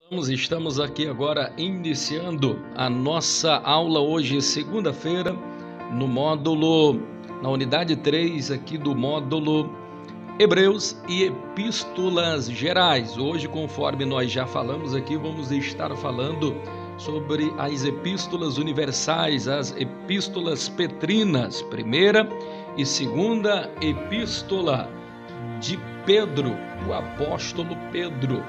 Estamos aqui agora iniciando a nossa aula hoje, segunda-feira, na unidade 3 aqui do módulo Hebreus e Epístolas Gerais. Hoje, conforme nós já falamos aqui, vamos estar falando sobre as epístolas universais, as epístolas petrinas, primeira e segunda epístola de Pedro, o apóstolo Pedro.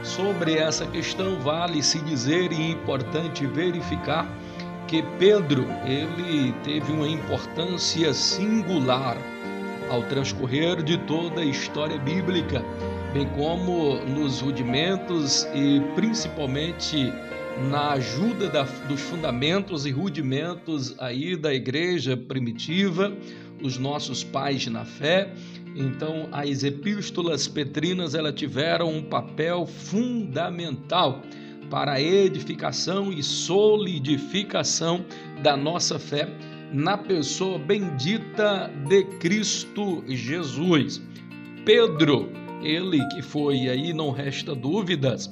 Sobre essa questão vale-se dizer e é importante verificar que Pedro, ele teve uma importância singular ao transcorrer de toda a história bíblica, bem como nos rudimentos e principalmente na ajuda dos fundamentos e rudimentos aí da igreja primitiva, os nossos pais na fé. Então, as epístolas petrinas, elas tiveram um papel fundamental para a edificação e solidificação da nossa fé na pessoa bendita de Cristo Jesus. Pedro, ele que foi aí, não resta dúvidas,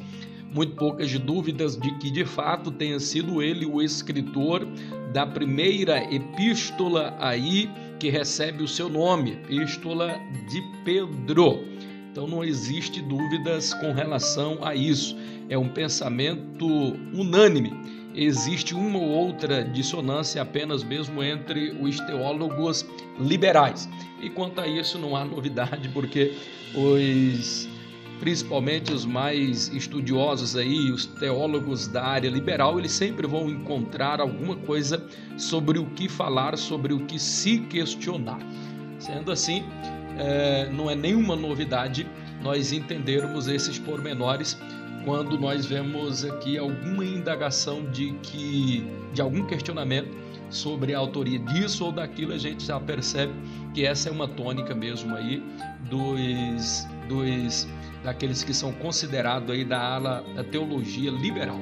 muito poucas dúvidas de que de fato tenha sido ele o escritor da primeira epístola aí que recebe o seu nome, Epístola de Pedro. Então não existe dúvidas com relação a isso. É um pensamento unânime. Existe uma ou outra dissonância apenas mesmo entre os teólogos liberais. E quanto a isso não há novidade, porque principalmente os mais estudiosos aí, os teólogos da área liberal, eles sempre vão encontrar alguma coisa sobre o que falar, sobre o que se questionar. Sendo assim, não é nenhuma novidade nós entendermos esses pormenores quando nós vemos aqui alguma indagação de algum questionamento sobre a autoria disso ou daquilo. A gente já percebe que essa é uma tônica mesmo aí daqueles que são considerados aí da ala da teologia liberal.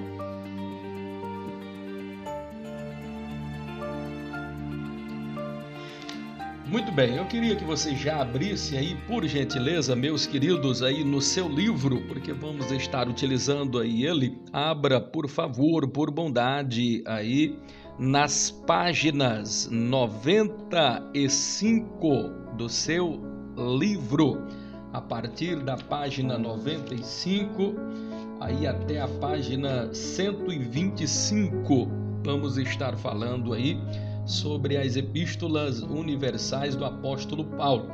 Muito bem, eu queria que você já abrisse aí, por gentileza, meus queridos, aí no seu livro, porque vamos estar utilizando aí ele. Abra, por favor, por bondade, aí nas páginas 95 do seu livro. A partir da página 95, aí até a página 125, vamos estar falando aí sobre as epístolas universais do apóstolo Paulo.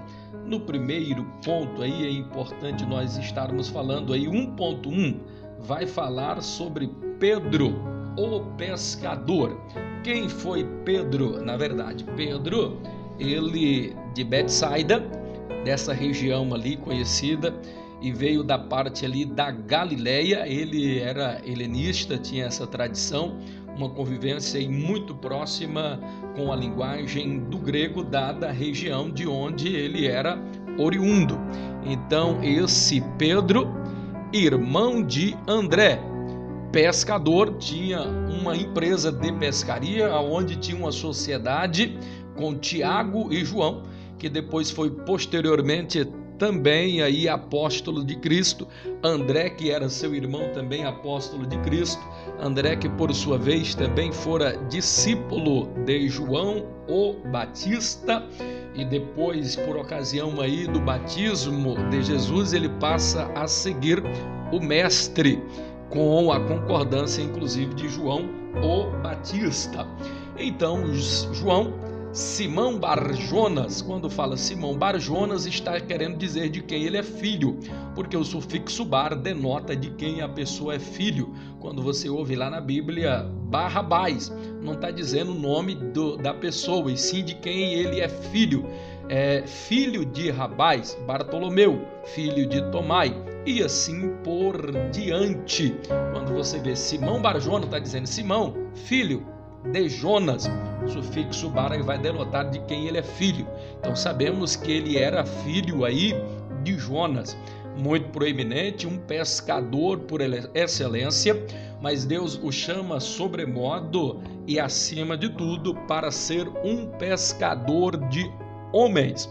No primeiro ponto aí é importante nós estarmos falando aí, 1.1, vai falar sobre Pedro, o pescador. Quem foi Pedro? Na verdade, Pedro, ele de Betsaida, dessa região ali conhecida, e veio da parte ali da Galileia. Ele era helenista, tinha essa tradição, uma convivência aí muito próxima com a linguagem do grego, dada a região de onde ele era oriundo. Então, esse Pedro, irmão de André, pescador, tinha uma empresa de pescaria, onde tinha uma sociedade com Tiago e João, que depois foi posteriormente também aí apóstolo de Cristo. André, que era seu irmão, também apóstolo de Cristo. André, que por sua vez também fora discípulo de João o Batista, e depois, por ocasião aí do batismo de Jesus, ele passa a seguir o mestre, com a concordância inclusive de João o Batista. Então, Simão Barjonas, quando fala Simão Barjonas, está querendo dizer de quem ele é filho, porque o sufixo bar denota de quem a pessoa é filho. Quando você ouve lá na Bíblia Barrabás, não está dizendo o nome da pessoa, e sim de quem ele é filho. É filho de Rabás, Bartolomeu, filho de Tomai, e assim por diante. Quando você vê Simão Barjonas, está dizendo Simão, filho de Jonas. O sufixo bar vai denotar de quem ele é filho. Então sabemos que ele era filho aí de Jonas, muito proeminente, um pescador por excelência, mas Deus o chama sobremodo e acima de tudo para ser um pescador de homens.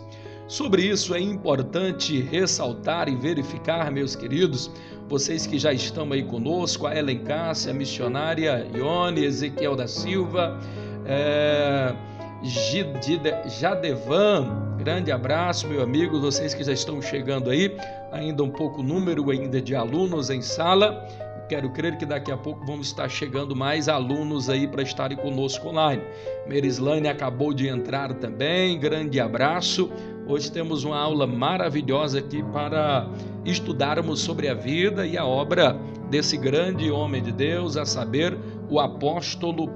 Sobre isso é importante ressaltar e verificar, meus queridos, vocês que já estão aí conosco, a Ellen Cássia, a missionária Ione, Ezequiel da Silva, Jadevan, grande abraço, meu amigo, vocês que já estão chegando aí, ainda um pouco número ainda de alunos em sala. Quero crer que daqui a pouco vamos estar chegando mais alunos aí para estarem conosco online. Merislane acabou de entrar também, grande abraço. Hoje temos uma aula maravilhosa aqui para estudarmos sobre a vida e a obra desse grande homem de Deus, a saber, o apóstolo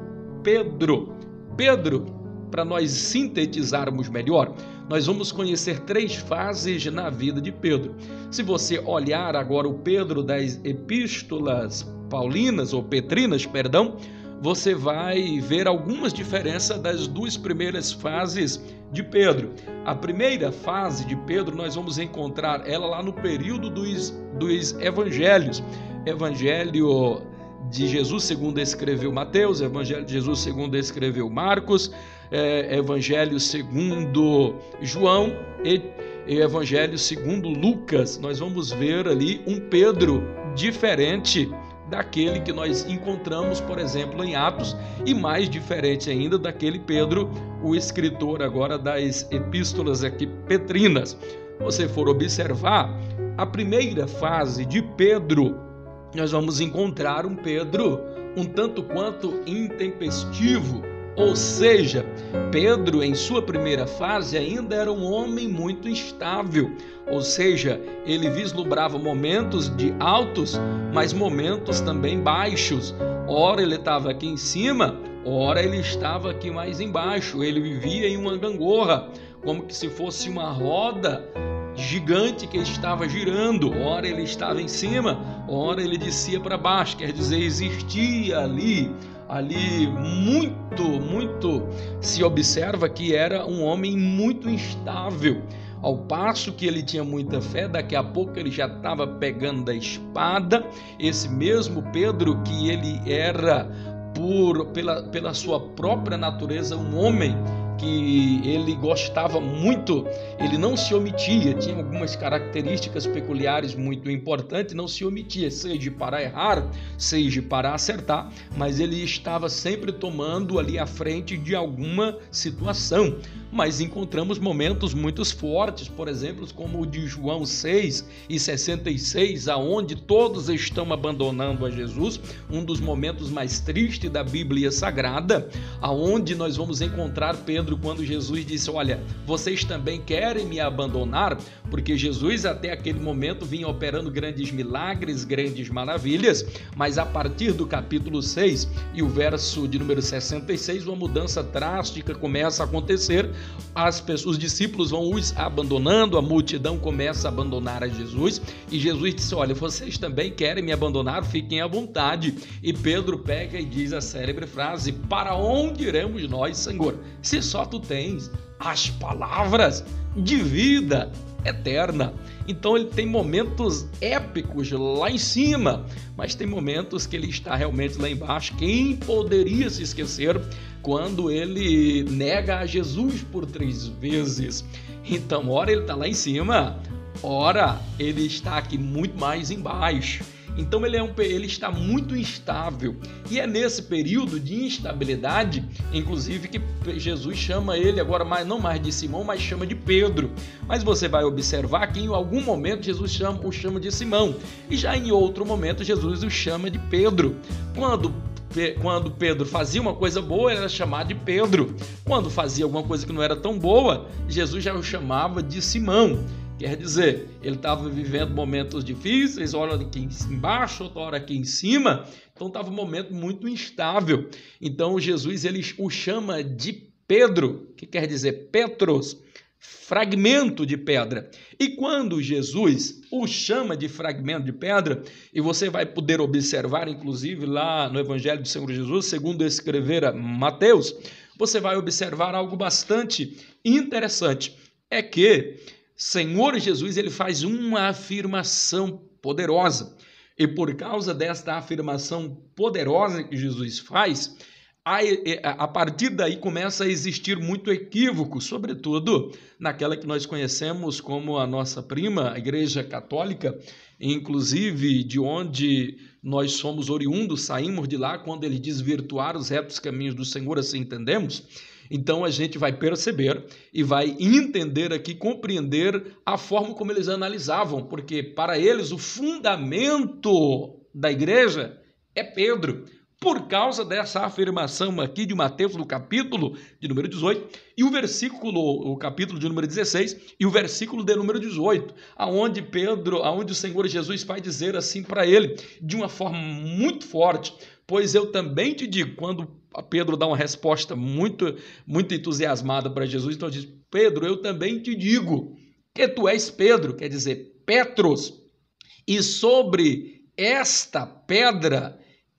Pedro. Pedro, para nós sintetizarmos melhor, nós vamos conhecer 3 fases na vida de Pedro. Se você olhar agora o Pedro das epístolas paulinas, ou petrinas, perdão, você vai ver algumas diferenças das 2 primeiras fases de Pedro. A primeira fase de Pedro, nós vamos encontrar ela lá no período dos evangelhos. Evangelho de Jesus segundo escreveu Mateus, Evangelho de Jesus segundo escreveu Marcos, Evangelho segundo João e Evangelho segundo Lucas. Nós vamos ver ali um Pedro diferente daquele que nós encontramos, por exemplo, em Atos, e mais diferente ainda daquele Pedro, o escritor agora das epístolas aqui petrinas. Se você for observar, a primeira fase de Pedro, nós vamos encontrar um Pedro um tanto quanto intempestivo, ou seja, Pedro em sua primeira fase ainda era um homem muito instável, ou seja, ele vislumbrava momentos de altos, mas momentos também baixos. Ora ele estava aqui em cima, ora ele estava aqui mais embaixo, ele vivia em uma gangorra, como que se fosse uma roda gigante que estava girando, ora ele estava em cima, ora ele descia para baixo, quer dizer, existia ali muito se observa que era um homem muito instável, ao passo que ele tinha muita fé, daqui a pouco ele já estava pegando a espada. Esse mesmo Pedro que ele era pela sua própria natureza um homem que ele gostava muito, ele não se omitia, tinha algumas características peculiares muito importantes, não se omitia, seja para errar, seja para acertar, mas ele estava sempre tomando ali à frente de alguma situação. Mas encontramos momentos muito fortes, por exemplo, como o de João 6:66, aonde todos estão abandonando a Jesus, um dos momentos mais tristes da Bíblia Sagrada, aonde nós vamos encontrar Pedro quando Jesus disse: olha, vocês também querem me abandonar? Porque Jesus até aquele momento vinha operando grandes milagres, grandes maravilhas, mas a partir do capítulo 6 e o verso de número 66, uma mudança drástica começa a acontecer. Os discípulos vão os abandonando, a multidão começa a abandonar a Jesus, e Jesus disse: olha, vocês também querem me abandonar? Fiquem à vontade. E Pedro pega e diz a célebre frase: para onde iremos nós, Senhor, se só tu tens as palavras de vida eterna? Então ele tem momentos épicos lá em cima, mas tem momentos que ele está realmente lá embaixo. Quem poderia se esquecer quando ele nega a Jesus por 3 vezes? Então, ora ele está lá em cima, ora ele está aqui muito mais embaixo. Então ele está muito instável, e é nesse período de instabilidade, inclusive, que Jesus chama ele agora não mais de Simão, mas chama de Pedro. Mas você vai observar que em algum momento Jesus o chama de Simão, e já em outro momento Jesus o chama de Pedro. Quando Pedro fazia uma coisa boa, ele era chamado de Pedro. Quando fazia alguma coisa que não era tão boa, Jesus já o chamava de Simão. Quer dizer, ele estava vivendo momentos difíceis, hora aqui embaixo, outra hora aqui em cima, então estava um momento muito instável. Então Jesus ele o chama de Pedro, que quer dizer Petros, fragmento de pedra. E quando Jesus o chama de fragmento de pedra, e você vai poder observar, inclusive lá no Evangelho do Senhor Jesus, segundo escrevera Mateus, você vai observar algo bastante interessante. É que Senhor Jesus ele faz uma afirmação poderosa, e por causa desta afirmação poderosa que Jesus faz, A partir daí começa a existir muito equívoco, sobretudo naquela que nós conhecemos como a nossa prima, a Igreja Católica, inclusive de onde nós somos oriundos, saímos de lá quando ele desvirtuar os retos caminhos do Senhor, assim entendemos. Então a gente vai perceber e vai entender aqui, compreender a forma como eles analisavam, porque para eles o fundamento da igreja é Pedro, por causa dessa afirmação aqui de Mateus, no capítulo de número 18, e o capítulo de número 16, e o versículo de número 18, aonde o Senhor Jesus vai dizer assim para ele, de uma forma muito forte: pois eu também te digo, quando Pedro dá uma resposta muito, muito entusiasmada para Jesus, então diz: Pedro, eu também te digo que tu és Pedro, quer dizer, Petros, e sobre esta pedra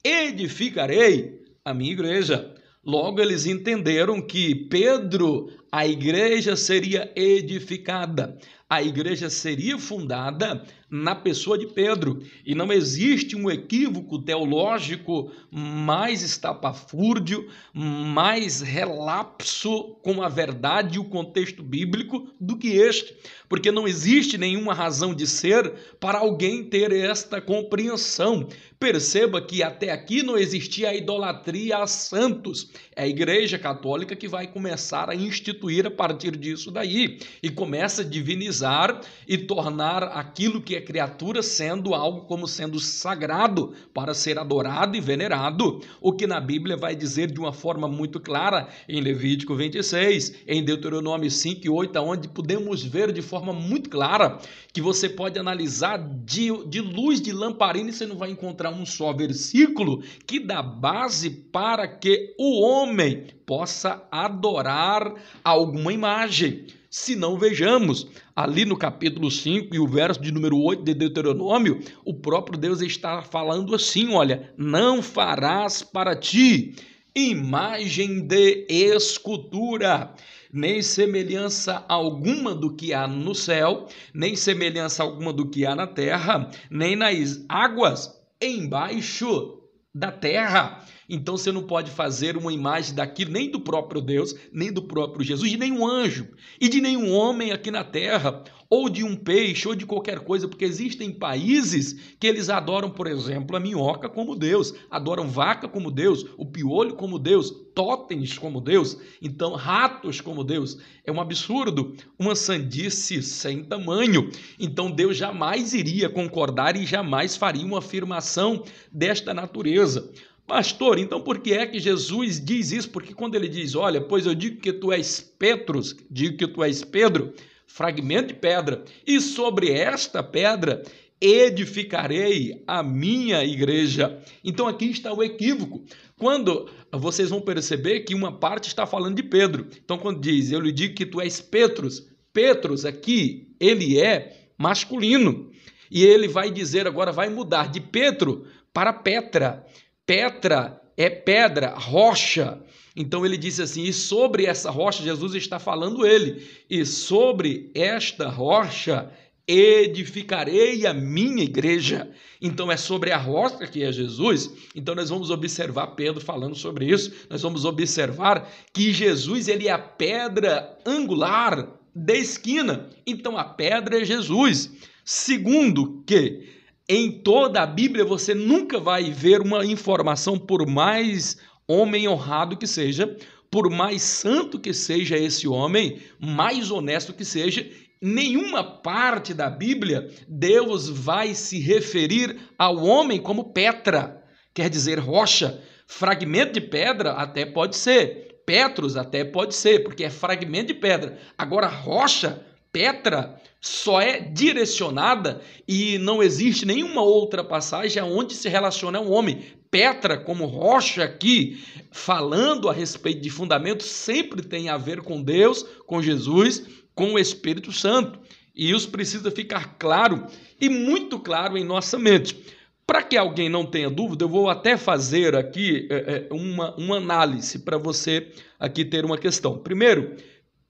edificarei a minha igreja. Logo eles entenderam que Pedro, a igreja seria edificada, a igreja seria fundada na pessoa de Pedro, e não existe um equívoco teológico mais estapafúrdio, mais relapso com a verdade e o contexto bíblico do que este, porque não existe nenhuma razão de ser para alguém ter esta compreensão. Perceba que até aqui não existia a idolatria a santos, é a Igreja Católica que vai começar a instituir a partir disso daí, e começa a divinizar e tornar aquilo que é criatura sendo algo como sendo sagrado para ser adorado e venerado, o que na Bíblia vai dizer de uma forma muito clara em Levítico 26, em Deuteronômio 5 e 8, onde podemos ver de forma muito clara que você pode analisar de luz de lamparina e você não vai encontrar um só versículo que dá base para que o homem possa adorar alguma imagem. Se não, vejamos, ali no capítulo 5 e o verso de número 8 de Deuteronômio, o próprio Deus está falando assim: olha, não farás para ti imagem de escultura, nem semelhança alguma do que há no céu, nem semelhança alguma do que há na terra, nem nas águas embaixo da terra. Então você não pode fazer uma imagem daquilo, nem do próprio Deus, nem do próprio Jesus, de nenhum anjo e de nenhum homem aqui na terra, ou de um peixe, ou de qualquer coisa, porque existem países que eles adoram, por exemplo, a minhoca como Deus, adoram vaca como Deus, o piolho como Deus, totens como Deus, então ratos como Deus. É um absurdo, uma sandice sem tamanho. Então Deus jamais iria concordar e jamais faria uma afirmação desta natureza. Pastor, então por que é que Jesus diz isso? Porque quando ele diz: olha, pois eu digo que tu és Petros, digo que tu és Pedro, fragmento de pedra, e sobre esta pedra edificarei a minha igreja. Então aqui está o equívoco. Quando vocês vão perceber que uma parte está falando de Pedro. Então quando diz: eu lhe digo que tu és Petros, Petros aqui, ele é masculino. E ele vai dizer agora, vai mudar de Petro para Petra. Petra é pedra, rocha. Então ele disse assim: e sobre essa rocha, Jesus está falando ele, e sobre esta rocha edificarei a minha igreja. Então é sobre a rocha que é Jesus. Então nós vamos observar Pedro falando sobre isso, nós vamos observar que Jesus, ele é a pedra angular da esquina. Então a pedra é Jesus. Segundo que em toda a Bíblia você nunca vai ver uma informação, por mais homem honrado que seja, por mais santo que seja esse homem, mais honesto que seja, nenhuma parte da Bíblia Deus vai se referir ao homem como Petra, quer dizer rocha. Fragmento de pedra até pode ser, Petros até pode ser, porque é fragmento de pedra. Agora rocha, Petra, só é direcionada e não existe nenhuma outra passagem onde se relaciona ao homem. Petra, como rocha aqui, falando a respeito de fundamento, sempre tem a ver com Deus, com Jesus, com o Espírito Santo. E isso precisa ficar claro e muito claro em nossa mente. Para que alguém não tenha dúvida, eu vou até fazer aqui uma análise para você aqui ter uma questão. Primeiro,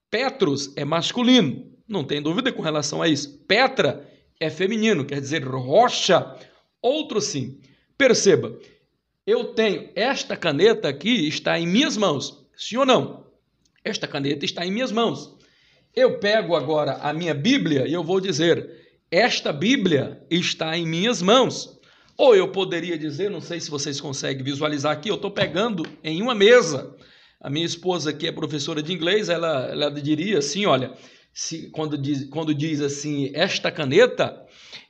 Petros é masculino. Não tem dúvida com relação a isso. Petra é feminino, quer dizer rocha. Outro sim. Perceba, eu tenho esta caneta aqui, está em minhas mãos, sim ou não? Esta caneta está em minhas mãos. Eu pego agora a minha Bíblia e eu vou dizer, esta Bíblia está em minhas mãos. Ou eu poderia dizer, não sei se vocês conseguem visualizar aqui, eu estou pegando em uma mesa. A minha esposa, que é professora de inglês, ela diria assim, olha, quando diz assim, esta caneta,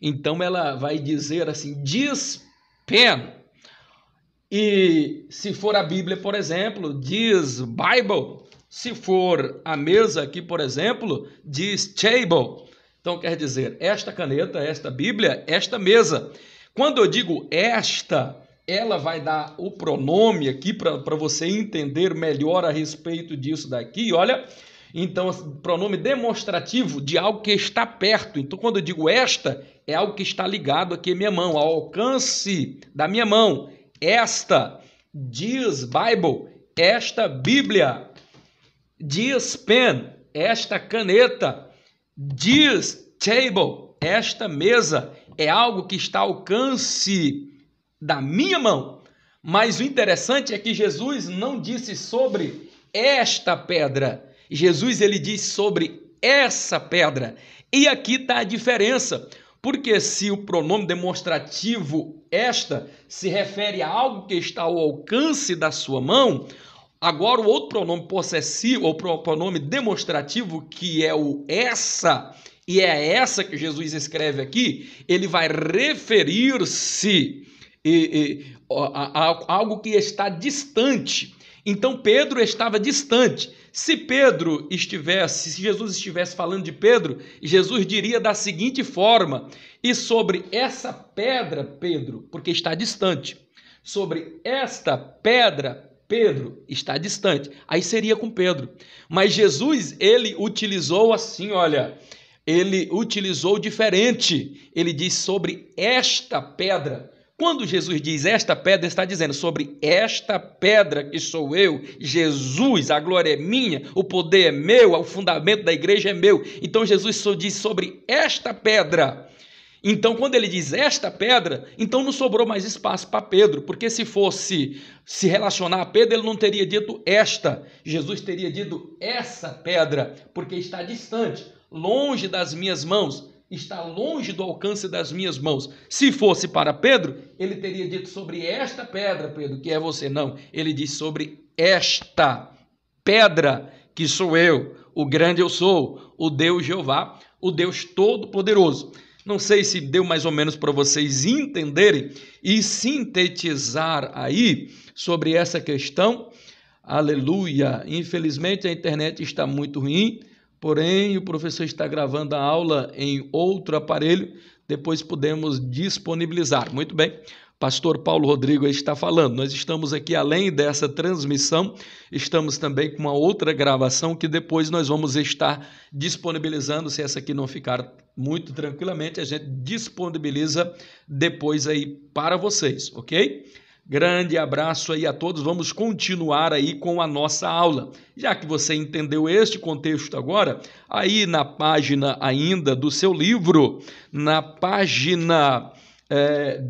então ela vai dizer assim, this pen. E se for a Bíblia, por exemplo, diz Bible. Se for a mesa aqui, por exemplo, diz table. Então quer dizer, esta caneta, esta Bíblia, esta mesa. Quando eu digo esta, ela vai dar o pronome aqui para você entender melhor a respeito disso daqui. Olha, então pronome demonstrativo de algo que está perto. Então quando eu digo esta, é algo que está ligado aqui à minha mão, ao alcance da minha mão. Esta, diz Bible, esta Bíblia, diz pen, esta caneta, diz table, esta mesa, é algo que está ao alcance da minha mão. Mas o interessante é que Jesus não disse sobre esta pedra, Jesus ele disse sobre essa pedra. E aqui está a diferença. Porque se o pronome demonstrativo esta se refere a algo que está ao alcance da sua mão, agora o outro pronome possessivo, ou pronome demonstrativo, que é o essa, e é essa que Jesus escreve aqui, ele vai referir-se a algo que está distante. Então Pedro estava distante. Se Jesus estivesse falando de Pedro, Jesus diria da seguinte forma, e sobre essa pedra, Pedro, porque está distante, sobre esta pedra, Pedro, está distante, aí seria com Pedro. Mas Jesus, ele utilizou assim, olha, ele utilizou diferente, ele diz sobre esta pedra. Quando Jesus diz esta pedra, está dizendo sobre esta pedra que sou eu, Jesus, a glória é minha, o poder é meu, o fundamento da igreja é meu. Então Jesus só diz sobre esta pedra. Então quando ele diz esta pedra, então não sobrou mais espaço para Pedro, porque se fosse se relacionar a Pedro, ele não teria dito esta, Jesus teria dito essa pedra, porque está distante, longe das minhas mãos. Está longe do alcance das minhas mãos. Se fosse para Pedro, ele teria dito sobre esta pedra, Pedro, que é você. Não, ele diz sobre esta pedra, que sou eu, o grande eu sou, o Deus Jeová, o Deus Todo-Poderoso. Não sei se deu mais ou menos para vocês entenderem e sintetizar aí sobre essa questão. Aleluia! Infelizmente a internet está muito ruim. Porém, o professor está gravando a aula em outro aparelho, depois podemos disponibilizar. Muito bem, pastor Paulo Rodrigo está falando. Nós estamos aqui, além dessa transmissão, estamos também com uma outra gravação que depois nós vamos estar disponibilizando. Se essa aqui não ficar muito tranquilamente, a gente disponibiliza depois aí para vocês, ok? Grande abraço aí a todos, vamos continuar aí com a nossa aula. Já que você entendeu este contexto agora, aí na página ainda do seu livro, na página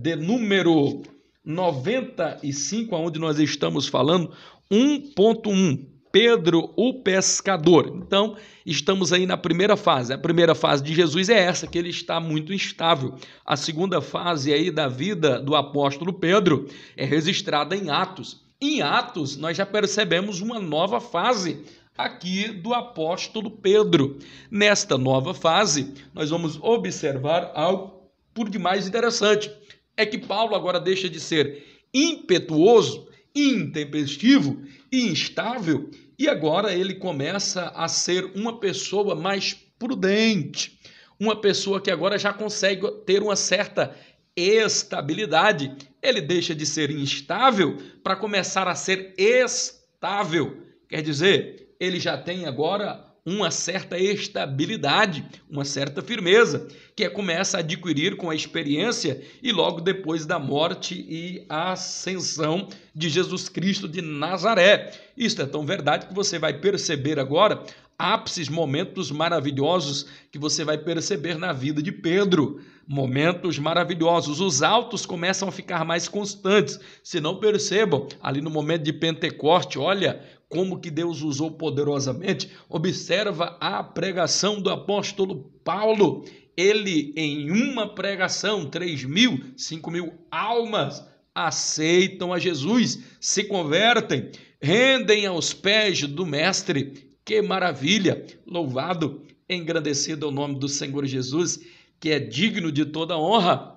de número 95, onde nós estamos falando, 1.1, Pedro o pescador. Então, estamos aí na primeira fase. A primeira fase de Jesus é essa, que ele está muito instável. A segunda fase aí da vida do apóstolo Pedro é registrada em Atos. Em Atos, nós já percebemos uma nova fase aqui do apóstolo Pedro. Nesta nova fase, nós vamos observar algo por demais interessante. É que Paulo agora deixa de ser impetuoso, intempestivo e instável, e agora ele começa a ser uma pessoa mais prudente, uma pessoa que agora já consegue ter uma certa estabilidade. Ele deixa de ser instável para começar a ser estável. Quer dizer, ele já tem agora uma certa estabilidade, uma certa firmeza, que começa a adquirir com a experiência e logo depois da morte e ascensão de Jesus Cristo de Nazaré. Isto é tão verdade que você vai perceber agora ápices, momentos maravilhosos que você vai perceber na vida de Pedro. momentos maravilhosos. Os altos começam a ficar mais constantes. Se não percebam, ali no momento de Pentecoste, olha como que Deus usou poderosamente. Observa a pregação do apóstolo Paulo. Ele, em uma pregação, 3.000, 5.000 almas aceitam a Jesus, se convertem, rendem aos pés do Mestre. Que maravilha! Louvado, engrandecido é o nome do Senhor Jesus, que é digno de toda honra,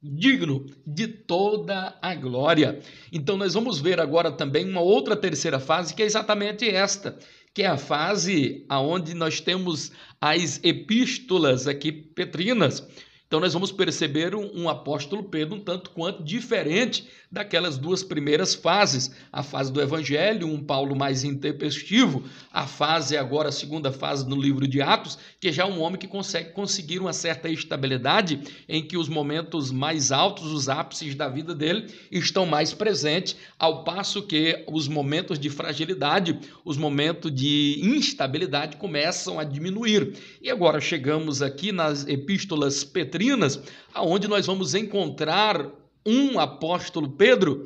digno de toda a glória. Então nós vamos ver agora também uma outra terceira fase, que é exatamente esta, que é a fase onde nós temos as epístolas aqui petrinas. Então nós vamos perceber um apóstolo Pedro um tanto quanto diferente daquelas duas primeiras fases. A fase do Evangelho, um Paulo mais intempestivo. A fase agora, a segunda fase no livro de Atos, que já é um homem que consegue conseguir uma certa estabilidade em que os momentos mais altos, os ápices da vida dele, estão mais presentes, ao passo que os momentos de fragilidade, os momentos de instabilidade começam a diminuir. E agora chegamos aqui nas epístolas petrinas, aonde nós vamos encontrar um apóstolo Pedro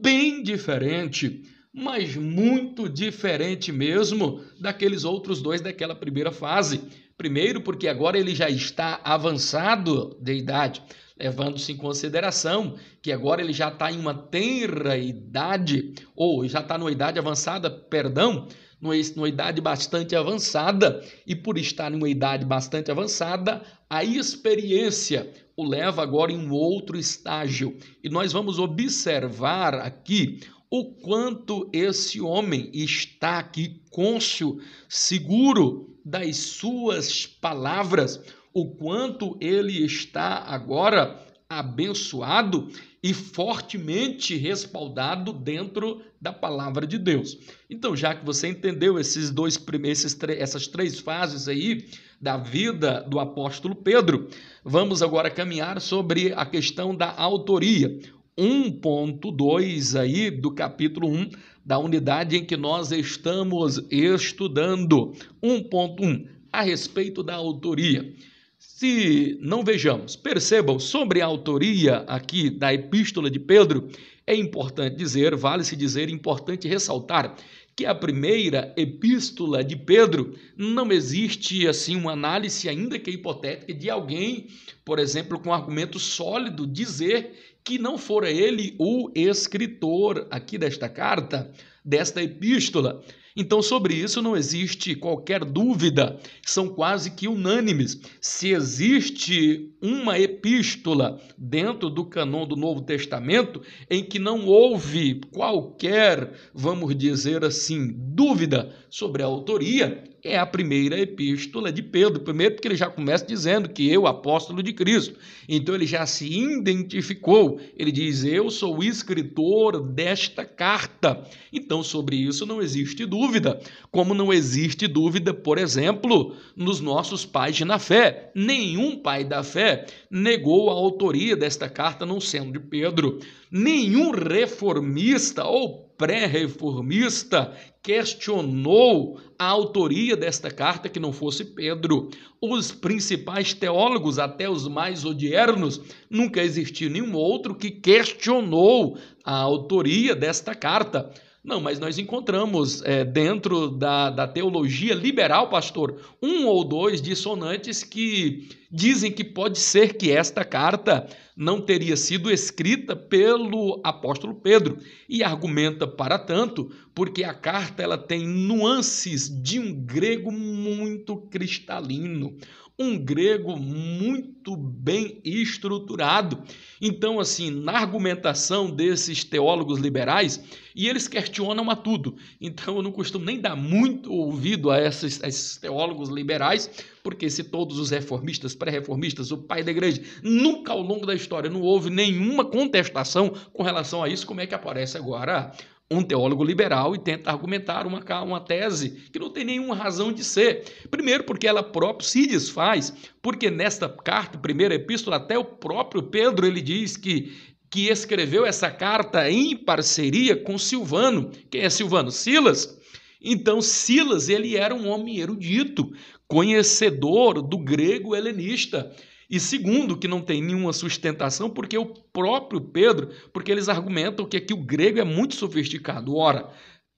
bem diferente, mas muito diferente mesmo daqueles outros dois daquela primeira fase. Primeiro, porque agora ele já está avançado de idade, levando-se em consideração que agora ele já está em uma tenra idade, ou já está numa idade avançada, perdão, numa idade bastante avançada, e por estar em uma idade bastante avançada, a experiência o leva agora em um outro estágio. E nós vamos observar aqui o quanto esse homem está aqui cônscio, seguro das suas palavras, o quanto ele está agora abençoado e fortemente respaldado dentro da palavra de Deus. Então, já que você entendeu essas três fases aí da vida do apóstolo Pedro, vamos agora caminhar sobre a questão da autoria. 1.2 aí do capítulo 1 da unidade em que nós estamos estudando. 1.1 a respeito da autoria. Se não vejamos, percebam, sobre a autoria aqui da epístola de Pedro, é importante dizer, vale-se dizer, importante ressaltar que a primeira epístola de Pedro não existe assim uma análise, ainda que hipotética, de alguém, por exemplo, com argumento sólido, dizer que não fora ele o escritor aqui desta carta, desta epístola. Então, sobre isso não existe qualquer dúvida, são quase que unânimes. Se existe uma epístola dentro do cânon do Novo Testamento em que não houve qualquer, vamos dizer assim, dúvida sobre a autoria, é a primeira epístola de Pedro. Primeiro porque ele já começa dizendo que eu, apóstolo de Cristo. Então ele já se identificou. Ele diz, eu sou o escritor desta carta. Então sobre isso não existe dúvida. Como não existe dúvida, por exemplo, nos nossos pais na fé. Nenhum pai da fé negou a autoria desta carta, não sendo de Pedro. Nenhum reformista ou pré-reformista questionou a autoria desta carta que não fosse Pedro. Os principais teólogos, até os mais odiernos, nunca existiu nenhum outro que questionou a autoria desta carta. Não, mas nós encontramos dentro da teologia liberal, pastor, um ou dois dissonantes que dizem que pode ser que esta carta não teria sido escrita pelo apóstolo Pedro e argumenta para tanto porque a carta ela tem nuances de um grego muito cristalino, um grego muito bem estruturado. Então, assim, na argumentação desses teólogos liberais, e eles questionam a tudo. Então, eu não costumo nem dar muito ouvido a esses teólogos liberais, porque se todos os reformistas, pré-reformistas, o pai da igreja, nunca ao longo da história não houve nenhuma contestação com relação a isso, como é que aparece agora um teólogo liberal e tenta argumentar uma tese que não tem nenhuma razão de ser? Primeiro porque ela própria se desfaz, porque nesta carta, primeira epístola, até o próprio Pedro ele diz que escreveu essa carta em parceria com Silvano. Quem é Silvano? Silas. Então Silas ele era um homem erudito, conhecedor do grego helenista. E segundo, que não tem nenhuma sustentação, porque o próprio Pedro, porque eles argumentam que aqui o grego é muito sofisticado. Ora,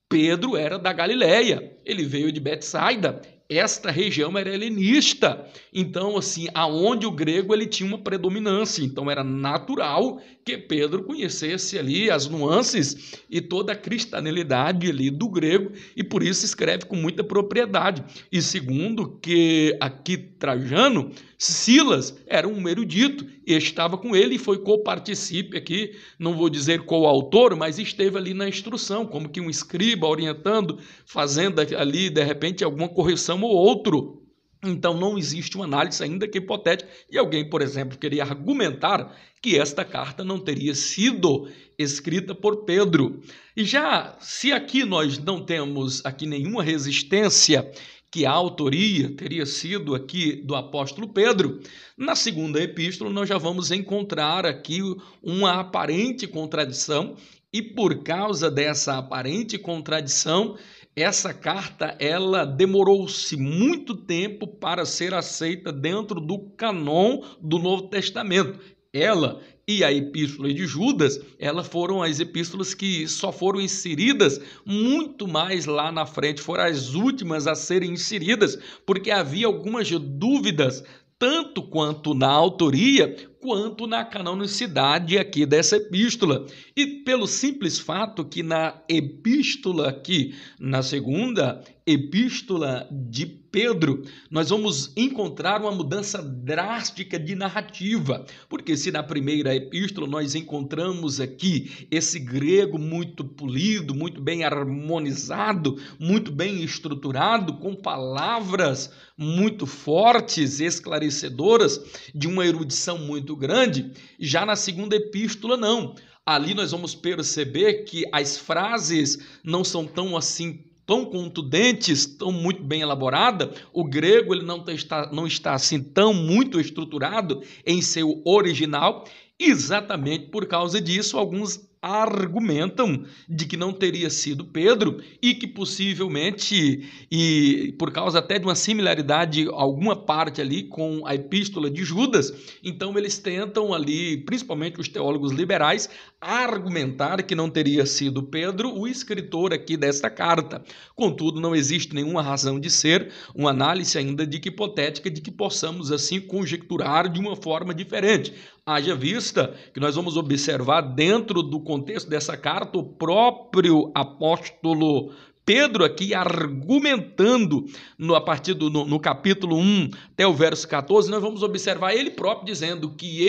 Pedro era da Galileia, ele veio de Betsaida, esta região era helenista, então assim, aonde o grego ele tinha uma predominância, então era natural que Pedro conhecesse ali as nuances e toda a cristianidade ali do grego, e por isso escreve com muita propriedade. E segundo, que aqui Trajano, Silas era um erudito e estava com ele e foi coparticipe aqui, não vou dizer coautor, mas esteve ali na instrução, como que um escriba orientando, fazendo ali de repente alguma correção ou outro. Então não existe uma análise, ainda que hipotética, e alguém, por exemplo, queria argumentar que esta carta não teria sido escrita por Pedro. E já se aqui nós não temos aqui nenhuma resistência que a autoria teria sido aqui do apóstolo Pedro, na segunda epístola nós já vamos encontrar aqui uma aparente contradição, e por causa dessa aparente contradição, essa carta ela demorou-se muito tempo para ser aceita dentro do cânon do Novo Testamento. Ela e a epístola de Judas, elas foram as epístolas que só foram inseridas muito mais lá na frente, foram as últimas a serem inseridas, porque havia algumas dúvidas, tanto quanto na autoria, quanto na canonicidade aqui dessa epístola. E pelo simples fato que na epístola aqui, na segunda epístola de Pedro, nós vamos encontrar uma mudança drástica de narrativa, porque se na primeira epístola nós encontramos aqui esse grego muito polido, muito bem harmonizado, muito bem estruturado, com palavras muito fortes, esclarecedoras, de uma erudição muito grande, já na segunda epístola não. Ali nós vamos perceber que as frases não são tão assim, tão contundentes, tão muito bem elaborada. O grego ele não está assim tão muito estruturado em seu original. Exatamente por causa disso, alguns argumentam de que não teria sido Pedro e que possivelmente, e por causa até de uma similaridade, alguma parte ali com a epístola de Judas, então eles tentam ali, principalmente os teólogos liberais, argumentar que não teria sido Pedro o escritor aqui desta carta. Contudo, não existe nenhuma razão de ser, uma análise ainda de que hipotética, de que possamos assim conjecturar de uma forma diferente. Haja vista que nós vamos observar dentro do contexto dessa carta o próprio apóstolo Pedro aqui argumentando a partir no capítulo 1 até o verso 14, nós vamos observar ele próprio dizendo que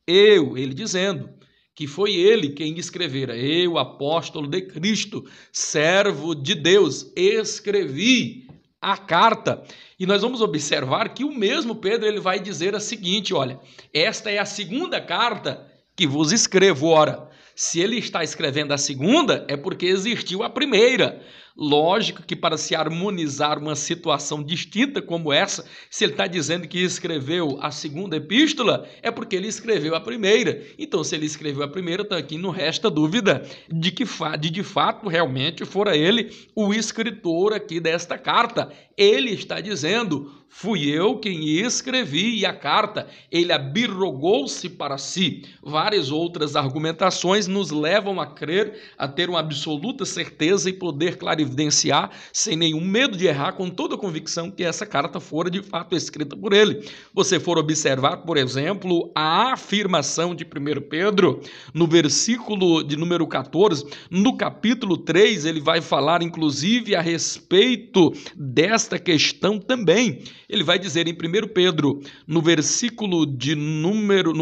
ele dizendo que foi ele quem escrevera, eu, apóstolo de Cristo, servo de Deus, escrevi a carta. E nós vamos observar que o mesmo Pedro ele vai dizer a seguinte, olha, esta é a segunda carta que vos escrevo. Ora, se ele está escrevendo a segunda, é porque existiu a primeira. Lógico que para se harmonizar uma situação distinta como essa, se ele está dizendo que escreveu a segunda epístola, é porque ele escreveu a primeira. Então, se ele escreveu a primeira, tá aqui, não resta dúvida de que de fato realmente fora ele o escritor aqui desta carta. Ele está dizendo, fui eu quem escrevi a carta, ele abirrogou-se para si. Várias outras argumentações nos levam a crer, a ter uma absoluta certeza e poder clarividenciar, sem nenhum medo de errar, com toda a convicção que essa carta fora de fato escrita por ele. Você for observar, por exemplo, a afirmação de 1 Pedro, no versículo de número 14, no capítulo 3, ele vai falar inclusive a respeito desta questão também. Ele vai dizer em 1 Pedro, no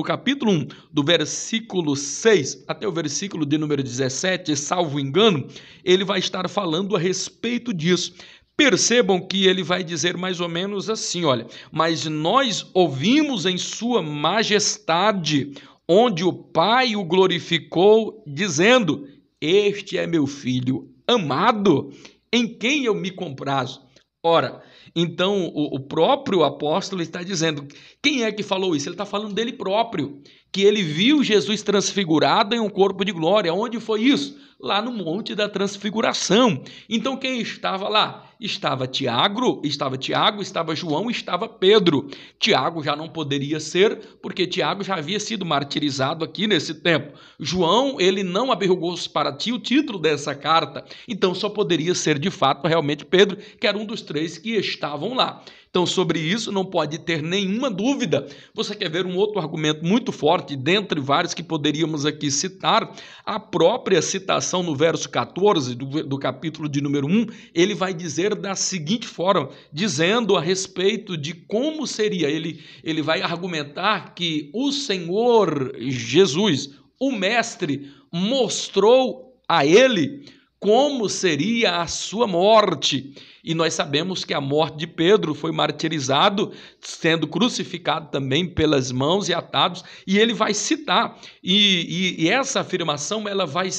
capítulo 1, do versículo 6 até o versículo de número 17, salvo engano, ele vai estar falando a respeito disso. Percebam que ele vai dizer mais ou menos assim, olha, mas nós ouvimos em sua majestade, onde o Pai o glorificou, dizendo, este é meu filho amado, em quem eu me comprazo. Ora, Então, o próprio apóstolo está dizendo, quem é que falou isso? Ele está falando dele próprio, que ele viu Jesus transfigurado em um corpo de glória. Onde foi isso? Lá no Monte da Transfiguração. Então, quem estava lá? Estava Tiago, estava João, estava Pedro. Tiago já não poderia ser, porque Tiago já havia sido martirizado aqui nesse tempo. João, ele não avergou para ti o título dessa carta, então só poderia ser de fato realmente Pedro, que era um dos três que estavam lá. Então, sobre isso não pode ter nenhuma dúvida. Você quer ver um outro argumento muito forte, dentre vários que poderíamos aqui citar? A própria citação no verso 14 do capítulo de número 1, ele vai dizer da seguinte forma, dizendo a respeito de como seria. Ele vai argumentar que o Senhor Jesus, o Mestre, mostrou a ele como seria a sua morte. E nós sabemos que a morte de Pedro foi martirizado, sendo crucificado também pelas mãos e atados, e ele vai citar. E essa afirmação ela vai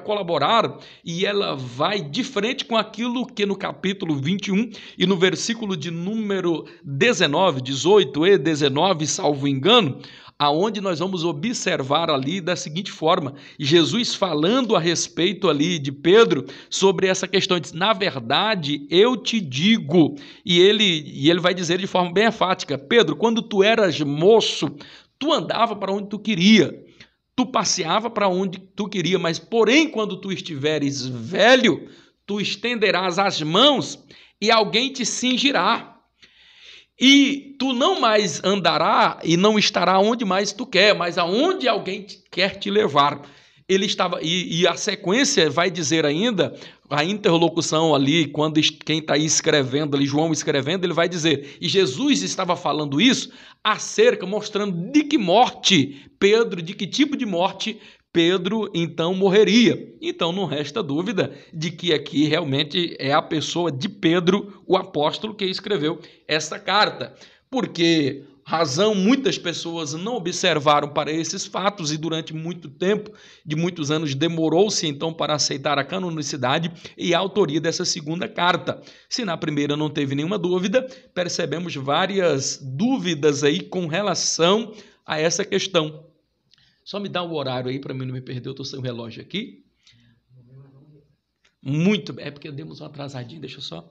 colaborar e ela vai de frente com aquilo que no capítulo 21 e no versículo de número 19, 18 e 19, salvo engano, aonde nós vamos observar ali da seguinte forma, Jesus falando a respeito ali de Pedro sobre essa questão, diz, na verdade eu te digo, e ele vai dizer de forma bem enfática, Pedro, quando tu eras moço, tu andava para onde tu queria, tu passeava para onde tu queria, mas porém quando tu estiveres velho, tu estenderás as mãos e alguém te cingirá. E tu não mais andará e não estará onde mais tu quer, mas aonde alguém quer te levar. Ele estava, e a sequência vai dizer ainda, a interlocução ali, quando quem está aí escrevendo, ali, João escrevendo, ele vai dizer, e Jesus estava falando isso acerca, mostrando de que morte Pedro, de que tipo de morte Pedro então morreria. Então não resta dúvida de que aqui realmente é a pessoa de Pedro, o apóstolo, que escreveu esta carta. Porque razão muitas pessoas não observaram para esses fatos e durante muito tempo, de muitos anos, demorou-se então para aceitar a canonicidade e a autoria dessa segunda carta. Se na primeira não teve nenhuma dúvida, percebemos várias dúvidas aí com relação a essa questão. Só me dá o horário aí para mim não me perder, eu estou sem o relógio aqui. Muito bem, é porque demos uma atrasadinha, deixa eu só...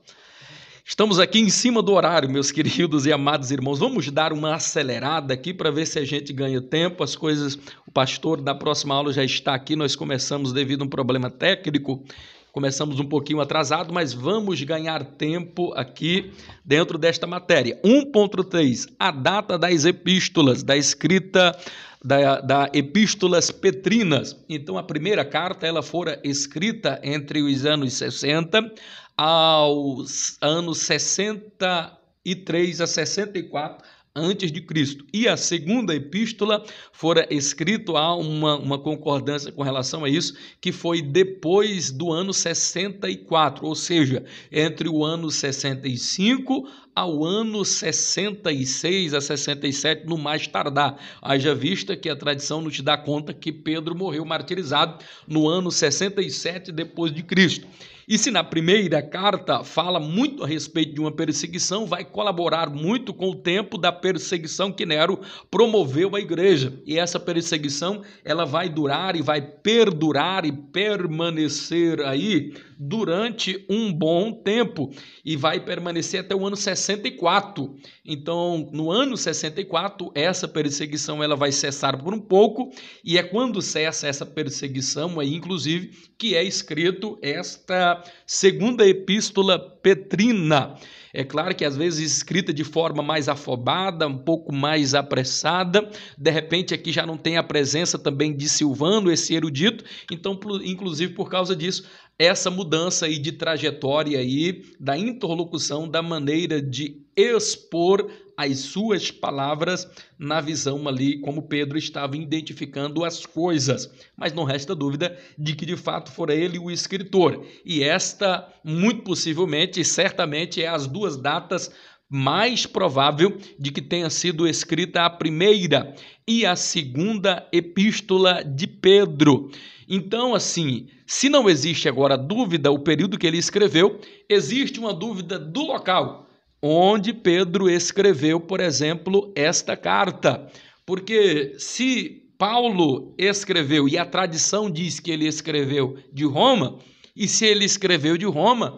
Estamos aqui em cima do horário, meus queridos e amados irmãos. Vamos dar uma acelerada aqui para ver se a gente ganha tempo. As coisas, o pastor da próxima aula já está aqui, nós começamos devido a um problema técnico, começamos um pouquinho atrasado, mas vamos ganhar tempo aqui dentro desta matéria. 1.3, a data das epístolas, da escrita da Epístolas Petrinas. Então, a primeira carta ela fora escrita entre os anos 60 aos anos 63 a 64 antes de Cristo. E a segunda epístola fora escrito, há uma concordância com relação a isso, que foi depois do ano 64, ou seja, entre o ano 65 ao ano 66 a 67, no mais tardar. Haja vista que a tradição nos dá conta que Pedro morreu martirizado no ano 67 depois de Cristo. E se na primeira carta fala muito a respeito de uma perseguição, vai colaborar muito com o tempo da perseguição que Nero promoveu à igreja. E essa perseguição, ela vai durar e vai perdurar e permanecer aí durante um bom tempo. E vai permanecer até o ano 64. Então, no ano 64, essa perseguição ela vai cessar por um pouco. E é quando cessa essa perseguição aí, inclusive, que é escrito esta segunda epístola petrina. É claro que às vezes escrita de forma mais afobada, um pouco mais apressada, de repente aqui já não tem a presença também de Silvano, esse erudito, então inclusive por causa disso, essa mudança aí de trajetória aí, da interlocução, da maneira de expor as suas palavras na visão ali, como Pedro estava identificando as coisas. Mas não resta dúvida de que de fato fora ele o escritor. E esta, muito possivelmente, certamente, é as duas datas mais provável de que tenha sido escrita a primeira e a segunda epístola de Pedro. Então, assim, se não existe agora dúvida, o período que ele escreveu, existe uma dúvida do local. onde Pedro escreveu, por exemplo, esta carta. Porque se Paulo escreveu, e a tradição diz que ele escreveu de Roma, e se ele escreveu de Roma,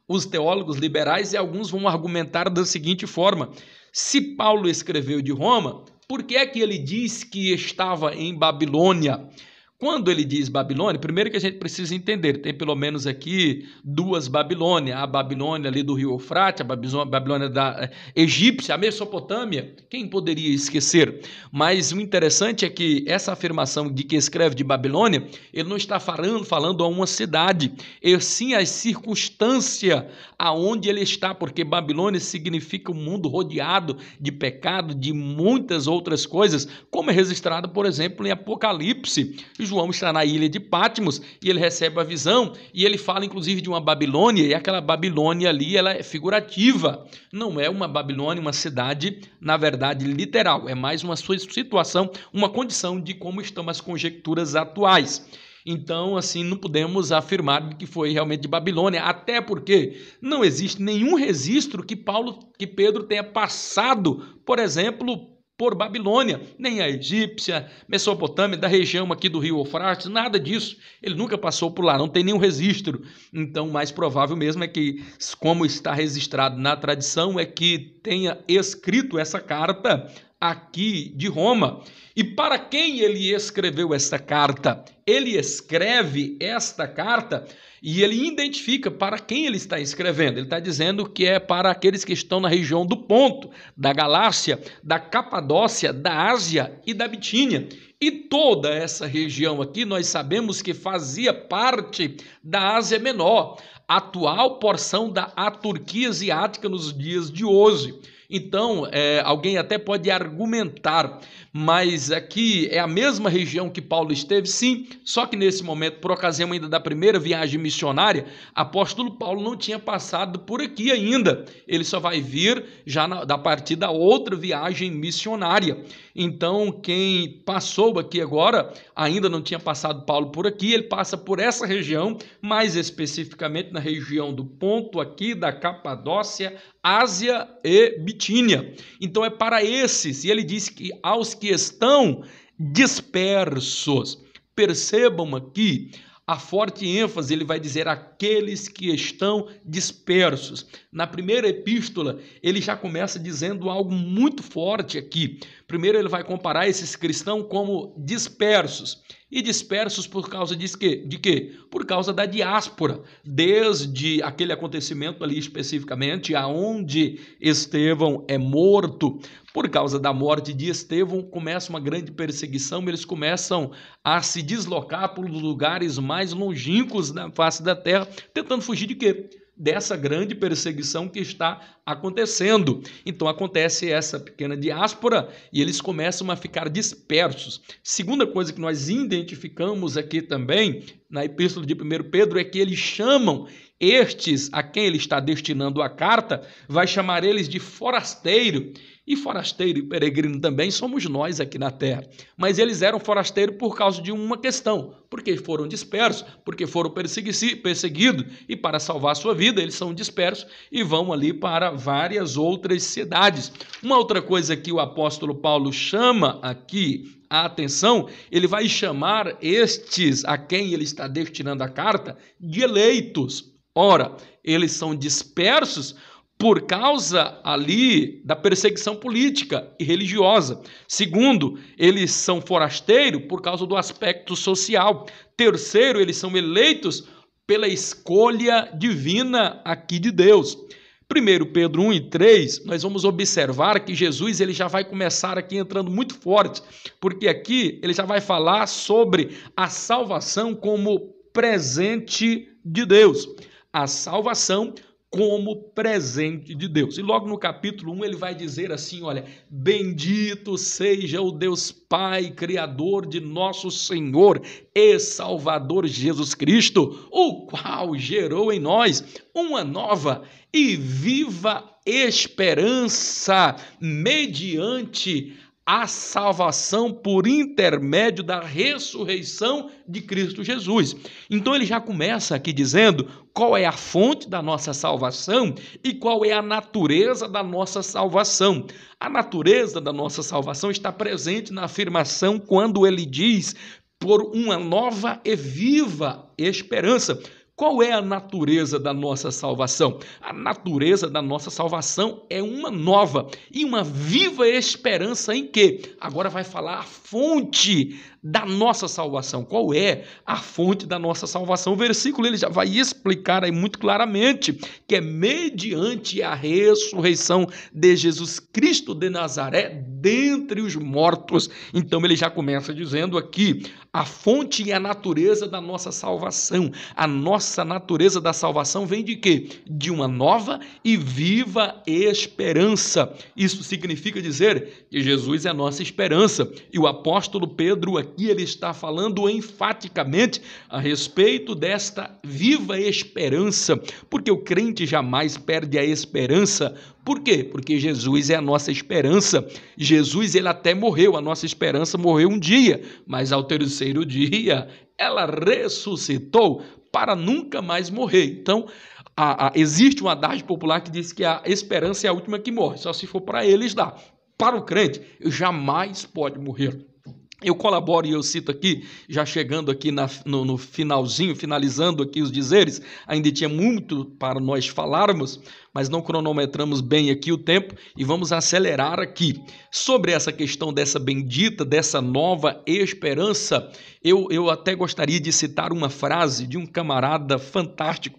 os teólogos liberais e alguns vão argumentar da seguinte forma: se Paulo escreveu de Roma, por que é que ele diz que estava em Babilônia? Quando ele diz Babilônia, primeiro que a gente precisa entender, tem pelo menos aqui duas Babilônias, a Babilônia ali do rio Eufrates, a Babilônia da egípcia, a Mesopotâmia, quem poderia esquecer? Mas o interessante é que essa afirmação de que escreve de Babilônia, ele não está falando a uma cidade, e sim a circunstância aonde ele está, porque Babilônia significa um mundo rodeado de pecado, de muitas outras coisas, como é registrado, por exemplo, em Apocalipse. João está na ilha de Patmos e ele recebe a visão e ele fala inclusive de uma Babilônia, e aquela Babilônia ali ela é figurativa, não é uma Babilônia, uma cidade na verdade literal, é mais uma sua situação, uma condição de como estão as conjecturas atuais. Então, assim, não podemos afirmar que foi realmente de Babilônia, até porque não existe nenhum registro que Pedro tenha passado, por exemplo, por Babilônia, nem a egípcia, Mesopotâmia, da região aqui do rio Eufrates, nada disso. Ele nunca passou por lá, não tem nenhum registro. Então, o mais provável mesmo é que, como está registrado na tradição, é que tenha escrito essa carta aqui de Roma. E para quem ele escreveu esta carta? Ele escreve esta carta e ele identifica para quem ele está escrevendo. Ele está dizendo que é para aqueles que estão na região do Ponto, da Galácia, da Capadócia, da Ásia e da Bitínia. E toda essa região aqui nós sabemos que fazia parte da Ásia Menor, atual porção da Turquia asiática nos dias de hoje. Então, alguém até pode argumentar, mas aqui é a mesma região que Paulo esteve, sim, só que nesse momento, por ocasião ainda da primeira viagem missionária, apóstolo Paulo não tinha passado por aqui ainda, ele só vai vir já a partir da outra viagem missionária. Então, quem passou aqui agora, ainda não tinha passado Paulo por aqui, ele passa por essa região, mais especificamente na região do Ponto aqui, da Capadócia, Ásia e Bitínia. Então é para esses, e ele diz que aos que estão dispersos. Percebam aqui a forte ênfase, ele vai dizer aqueles que estão dispersos. Na primeira epístola, ele já começa dizendo algo muito forte aqui. Primeiro ele vai comparar esses cristãos como dispersos. E dispersos por causa de quê? Por causa da diáspora, desde aquele acontecimento ali especificamente, aonde Estevão é morto. Por causa da morte de Estevão, começa uma grande perseguição, eles começam a se deslocar por lugares mais longínquos da face da terra, tentando fugir de quê? Dessa grande perseguição que está acontecendo. Então acontece essa pequena diáspora e eles começam a ficar dispersos. Segunda coisa que nós identificamos aqui também na epístola de 1 Pedro é que eles chamam estes a quem ele está destinando a carta, vai chamar eles de forasteiro. E forasteiro e peregrino também somos nós aqui na terra. Mas eles eram forasteiros por causa de uma questão, porque foram dispersos, porque foram perseguidos e para salvar sua vida eles são dispersos e vão ali para várias outras cidades. Uma outra coisa que o apóstolo Paulo chama aqui a atenção, ele vai chamar estes a quem ele está destinando a carta de eleitos. Ora, eles são dispersos por causa ali da perseguição política e religiosa. Segundo, eles são forasteiros por causa do aspecto social. Terceiro, eles são eleitos pela escolha divina aqui de Deus. 1 Pedro 1 e 3, nós vamos observar que Jesus ele já vai começar aqui entrando muito forte, porque aqui ele já vai falar sobre a salvação como presente de Deus. A salvação como presente de Deus. E logo no capítulo 1 ele vai dizer assim, olha, bendito seja o Deus Pai, Criador de nosso Senhor e Salvador Jesus Cristo, o qual gerou em nós uma nova e viva esperança mediante a salvação por intermédio da ressurreição de Cristo Jesus. Então ele já começa aqui dizendo qual é a fonte da nossa salvação e qual é a natureza da nossa salvação. A natureza da nossa salvação está presente na afirmação quando ele diz por uma nova e viva esperança. Qual é a natureza da nossa salvação? A natureza da nossa salvação é uma nova e uma viva esperança em que? Agora vai falar a fonte da nossa salvação. Qual é a fonte da nossa salvação? O versículo ele já vai explicar aí muito claramente que é mediante a ressurreição de Jesus Cristo de Nazaré dentre os mortos. Então ele já começa dizendo aqui a fonte e a natureza da nossa salvação. A nossa natureza da salvação vem de quê? De uma nova e viva esperança. Isso significa dizer que Jesus é a nossa esperança. E o apóstolo Pedro aqui ele está falando enfaticamente a respeito desta viva esperança, porque o crente jamais perde a esperança. Por quê? Porque Jesus é a nossa esperança. Jesus ele até morreu, a nossa esperança morreu um dia, mas ao terceiro dia ela ressuscitou para nunca mais morrer. Então, existe um adágio popular que diz que a esperança é a última que morre, só se for para eles lá. Para o crente, jamais pode morrer. Eu colaboro e eu cito aqui, já chegando aqui no finalzinho, finalizando aqui os dizeres, ainda tinha muito para nós falarmos, mas não cronometramos bem aqui o tempo e vamos acelerar aqui. Sobre essa questão dessa bendita, dessa nova esperança, eu até gostaria de citar uma frase de um camarada fantástico,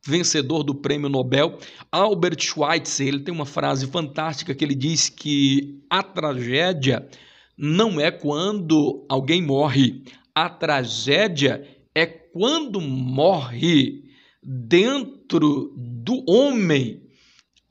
vencedor do prêmio Nobel, Albert Schweitzer. Ele tem uma frase fantástica que ele diz que a tragédia não é quando alguém morre, a tragédia é quando morre dentro do homem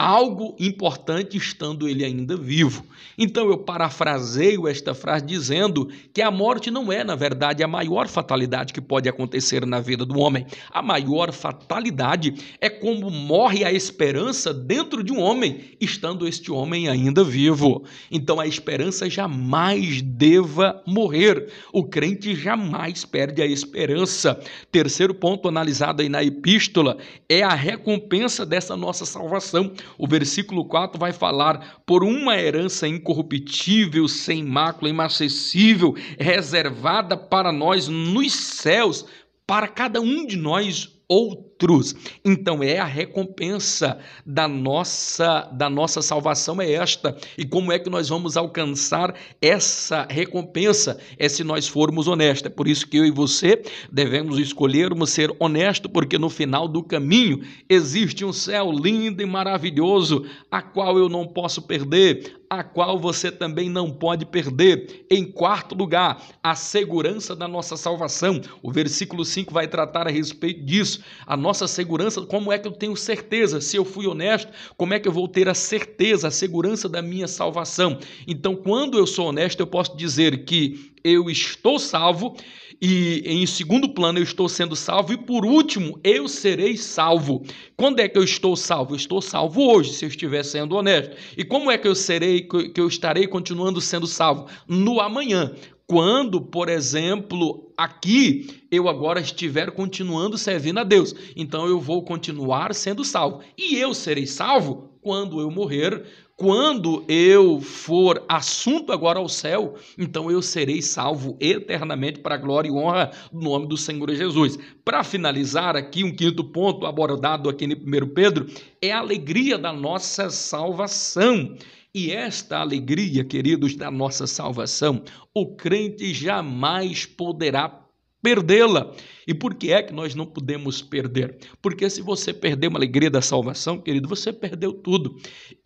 algo importante estando ele ainda vivo. Então eu parafraseio esta frase dizendo que a morte não é, na verdade, a maior fatalidade que pode acontecer na vida do homem. A maior fatalidade é como morre a esperança dentro de um homem, estando este homem ainda vivo. Então a esperança jamais deva morrer. O crente jamais perde a esperança. Terceiro ponto analisado aí na epístola é a recompensa dessa nossa salvação. O versículo 4 vai falar por uma herança incorruptível, sem mácula, inacessível, reservada para nós nos céus, para cada um de nós outros. Então é a recompensa da nossa salvação é esta. E como é que nós vamos alcançar essa recompensa? É se nós formos honestos. É por isso que eu e você devemos escolhermos ser honestos, porque no final do caminho existe um céu lindo e maravilhoso, a qual eu não posso perder, a qual você também não pode perder. Em quarto lugar, a segurança da nossa salvação. O versículo 5 vai tratar a respeito disso. A nossa segurança, como é que eu tenho certeza? Se eu fui honesto, como é que eu vou ter a certeza, a segurança da minha salvação? Então, quando eu sou honesto, eu posso dizer que eu estou salvo, e em segundo plano eu estou sendo salvo, e por último eu serei salvo. Quando é que eu estou salvo? Eu estou salvo hoje, se eu estiver sendo honesto. E como é que eu estarei continuando sendo salvo? No amanhã. Quando, por exemplo, aqui eu agora estiver continuando servindo a Deus, então eu vou continuar sendo salvo. E eu serei salvo quando eu morrer. Quando eu for assunto agora ao céu, então eu serei salvo eternamente para a glória e honra do nome do Senhor Jesus. Para finalizar aqui, um quinto ponto abordado aqui no 1 Pedro, é a alegria da nossa salvação. E esta alegria, queridos, da nossa salvação, o crente jamais poderá perdê-la. E por que é que nós não podemos perder? Porque se você perder uma alegria da salvação, querido, você perdeu tudo.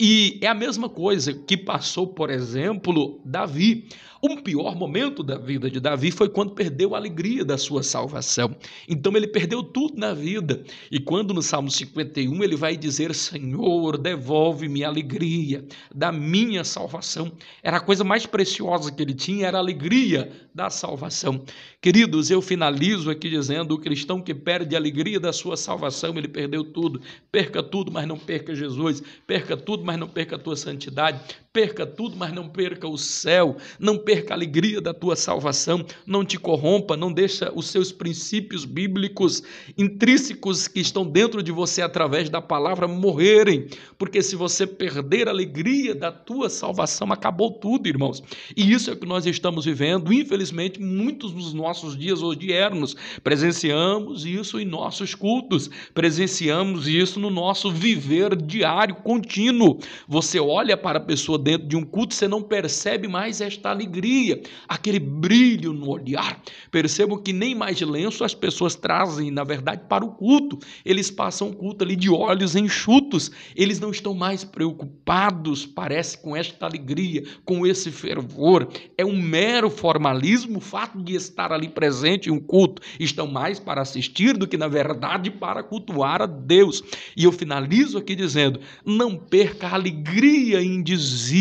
E é a mesma coisa que passou, por exemplo, Davi. O pior momento da vida de Davi foi quando perdeu a alegria da sua salvação. Então ele perdeu tudo na vida. E quando no Salmo 51 ele vai dizer: Senhor, devolve-me a alegria da minha salvação. Era a coisa mais preciosa que ele tinha, era a alegria da salvação. Queridos, eu finalizo aqui dizendo: o cristão que perde a alegria da sua salvação, ele perdeu tudo. Perca tudo, mas não perca Jesus. Perca tudo, mas não perca a tua santidade. Perca tudo, mas não perca o céu, não perca a alegria da tua salvação, não te corrompa, não deixa os seus princípios bíblicos intrínsecos que estão dentro de você através da palavra morrerem, porque se você perder a alegria da tua salvação, acabou tudo, irmãos. E isso é o que nós estamos vivendo, infelizmente, muitos dos nossos dias odiernos. Presenciamos isso em nossos cultos, presenciamos isso no nosso viver diário, contínuo. Você olha para a pessoa dentro de um culto, você não percebe mais esta alegria, aquele brilho no olhar. Percebam que nem mais lenço as pessoas trazem, na verdade, para o culto. Eles passam o culto ali de olhos enxutos. Eles não estão mais preocupados, parece, com esta alegria, com esse fervor. É um mero formalismo o fato de estar ali presente em um culto. Estão mais para assistir do que, na verdade, para cultuar a Deus. E eu finalizo aqui dizendo: não perca a alegria indizível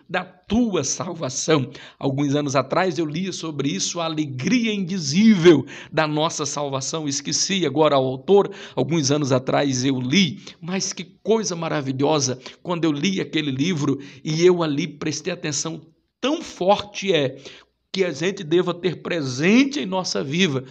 da tua salvação. Alguns anos atrás eu li sobre isso, a alegria indizível da nossa salvação. Esqueci agora o autor, alguns anos atrás eu li, mas que coisa maravilhosa quando eu li aquele livro e eu ali prestei atenção, tão forte é que a gente deva ter presente em nossa vida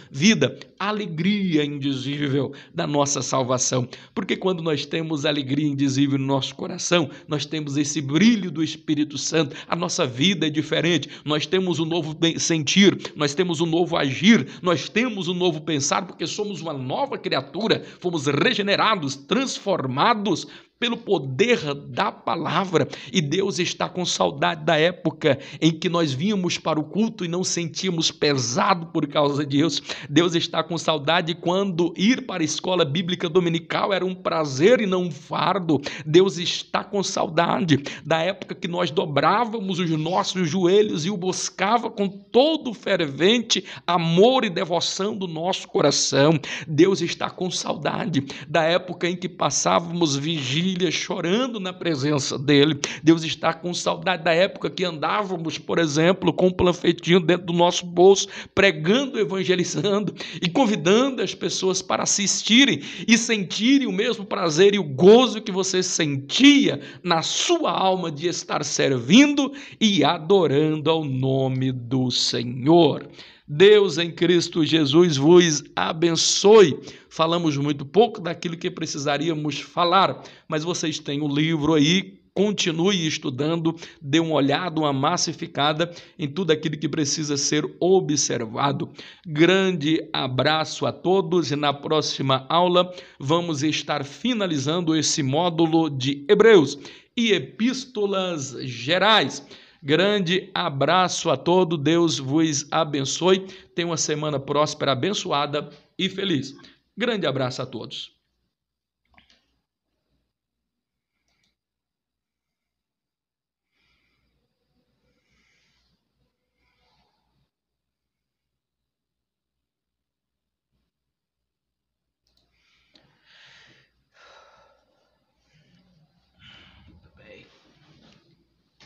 a alegria indizível da nossa salvação. Porque quando nós temos alegria indizível no nosso coração, nós temos esse brilho do Espírito Santo, a nossa vida é diferente, nós temos um novo sentir, nós temos um novo agir, nós temos um novo pensar, porque somos uma nova criatura, fomos regenerados, transformados pelo poder da palavra, e Deus está com saudade da época em que nós vínhamos para o culto e não sentíamos pesado por causa de Deus. Deus está com saudade quando ir para a escola bíblica dominical era um prazer e não um fardo. Deus está com saudade da época que nós dobrávamos os nossos joelhos e o buscava com todo o fervente amor e devoção do nosso coração. Deus está com saudade da época em que passávamos vigília chorando na presença dele. Deus está com saudade da época que andávamos, por exemplo, com um panfletinho dentro do nosso bolso, pregando, evangelizando e convidando as pessoas para assistirem e sentirem o mesmo prazer e o gozo que você sentia na sua alma de estar servindo e adorando ao nome do Senhor. Deus em Cristo Jesus vos abençoe. Falamos muito pouco daquilo que precisaríamos falar, mas vocês têm o livro aí, continue estudando, dê uma olhada, uma massificada em tudo aquilo que precisa ser observado. Grande abraço a todos e na próxima aula vamos estar finalizando esse módulo de Hebreus e Epístolas Gerais. Grande abraço a todos, Deus vos abençoe, tenha uma semana próspera, abençoada e feliz. Grande abraço a todos.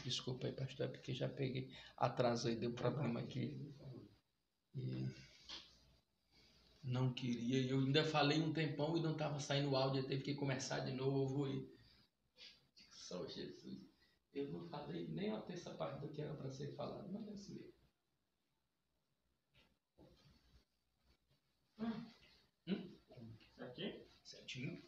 Desculpa aí, pastor, é porque já peguei atraso aí, deu problema aqui. E não queria, eu ainda falei um tempão e não estava saindo o áudio, eu teve que começar de novo. E só Jesus, eu não falei nem a terça parte do que era para ser falado, mas é assim mesmo. Aqui? Certinho.